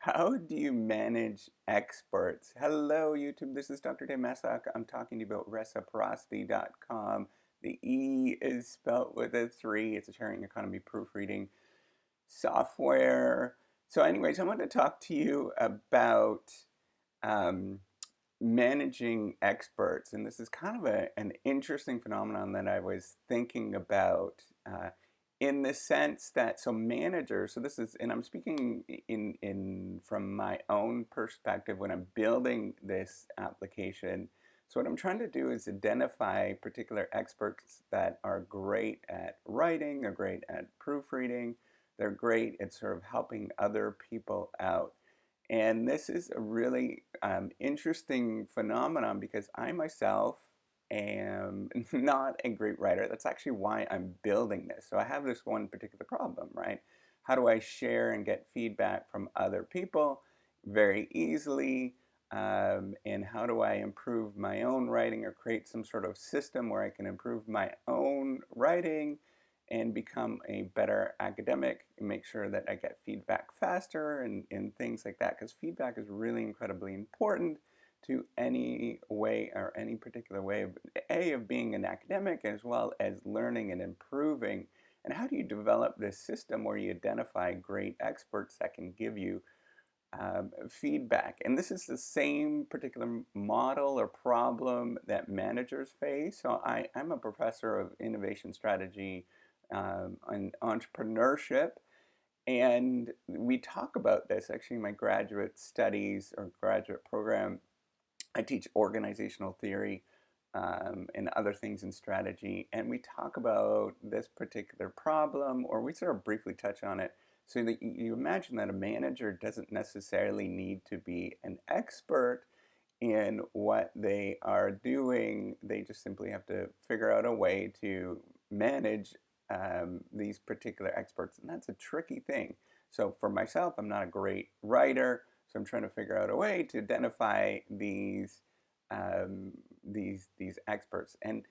How do you manage experts? Hello, YouTube. This is Dr. Dave Massock. I'm talking to you about reciprocity.com. The E is spelt with a 3. It's a sharing economy proofreading software. So, anyways, I want to talk to you about um, managing experts. And this is kind of an interesting phenomenon that I was thinking about. In the sense that managers, so this is, and I'm speaking in from my own perspective when I'm building this application. So what I'm trying to do is identify particular experts that are great at writing, they're great at proofreading, they're great at sort of helping other people out. And this is a really interesting phenomenon because I myself am not a great writer. That's actually why I'm building this. So I have this one particular problem, right? How do I share and get feedback from other people very easily? And how do I improve my own writing or create some sort of system where I can improve my own writing and become a better academic and make sure that I get feedback faster and things like that, because feedback is really incredibly important to any way or any particular way of being an academic as well as learning and improving. And how do you develop this system where you identify great experts that can give you feedback? And this is the same particular model or problem that managers face. So I'm a professor of innovation strategy and entrepreneurship. And we talk about this actually in my graduate studies or graduate program. I teach organizational theory and other things in strategy. And we talk about this particular problem, or we sort of briefly touch on it. So that you imagine that a manager doesn't necessarily need to be an expert in what they are doing. They just simply have to figure out a way to manage these particular experts. And that's a tricky thing. So for myself, I'm not a great writer. So I'm trying to figure out a way to identify um, these experts. And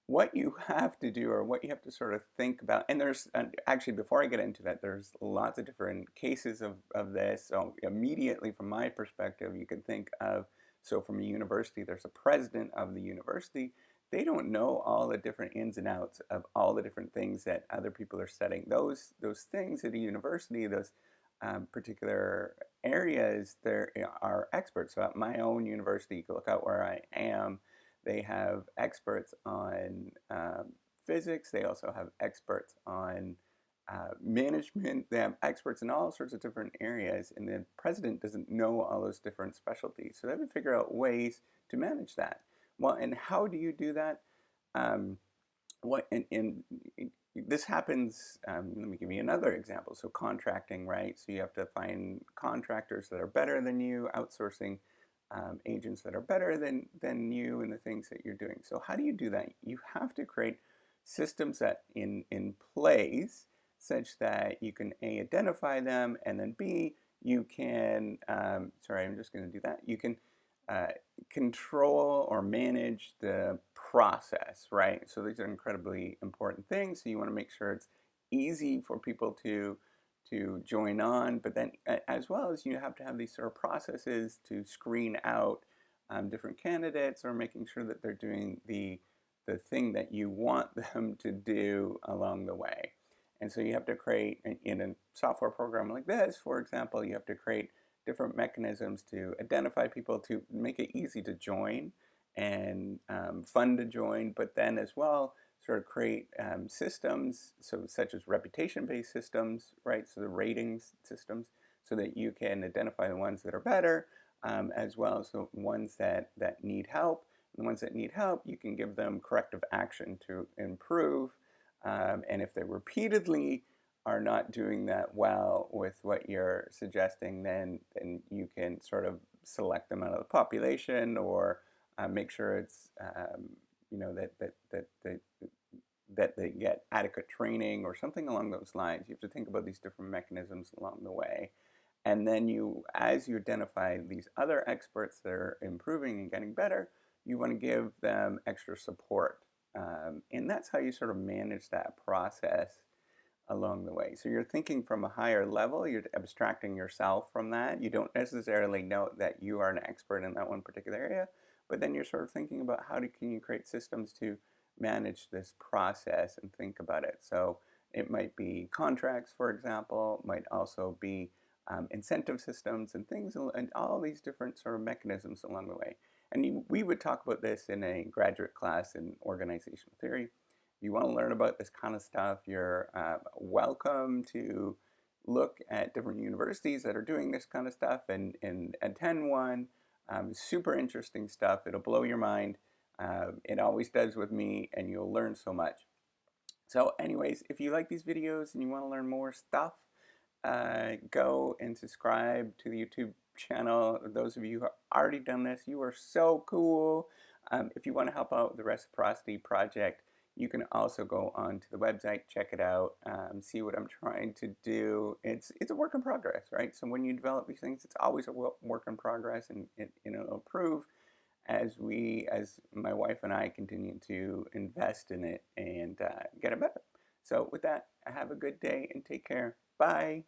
what you have to do, or what you have to sort of think about, and there's actually, before I get into that, there's lots of different cases of this. So immediately from my perspective, you can think of, so from a university, there's a president of the university. They don't know all the different ins and outs of all the different things that other people are studying. Those things at a university, those particular areas, there are experts. So at my own university, you can look out where I am, they have experts on physics. They also have experts on management. They have experts in all sorts of different areas. And the president doesn't know all those different specialties. So they have to figure out ways to manage that. Well, and how do you do that? Um, what and this happens. Let me give you another example. So contracting, right? So you have to find contractors that are better than you, outsourcing agents that are better than you in the things that you're doing. So how do you do that? You have to create systems that in place such that you can A, identify them, and then B, you can, sorry, I'm just going to do that. You can uh, control or manage the process, right? So these are incredibly important things. So you want to make sure it's easy for people to join on, but then as well as you have to have these sort of processes to screen out different candidates, or making sure that they're doing the thing that you want them to do along the way. And so you have to create, in a software program like this, for example, you have to create different mechanisms to identify people, to make it easy to join and fun to join, but then as well sort of create systems, so such as reputation-based systems, right? So the ratings systems, so that you can identify the ones that are better, as well as the ones that need help. And the ones that need help, you can give them corrective action to improve. And if they repeatedly are not doing that well with what you're suggesting, then you can sort of select them out of the population, or make sure it's that they get adequate training or something along those lines. You have to think about these different mechanisms along the way. And then as you identify these other experts that are improving and getting better, you want to give them extra support. And that's how you sort of manage that process. along the way. So you're thinking from a higher level, you're abstracting yourself from that. You don't necessarily know that you are an expert in that one particular area, but then you're sort of thinking about can you create systems to manage this process and think about it. So it might be contracts, for example, might also be incentive systems and things, and all these different sort of mechanisms along the way. And we would talk about this in a graduate class in organizational theory. If you want to learn about this kind of stuff, you're welcome to look at different universities that are doing this kind of stuff and attend one. Super interesting stuff. It'll blow your mind. It always does with me, and you'll learn so much. So anyways, if you like these videos and you want to learn more stuff, go and subscribe to the YouTube channel. Those of you who have already done this, you are so cool. If you want to help out with the Reciprocity Project, you can also go onto the website, check it out, see what I'm trying to do. It's a work in progress, right? So when you develop these things, it's always a work in progress, and it'll improve as my wife and I continue to invest in it and get it better. So with that, have a good day and take care. Bye.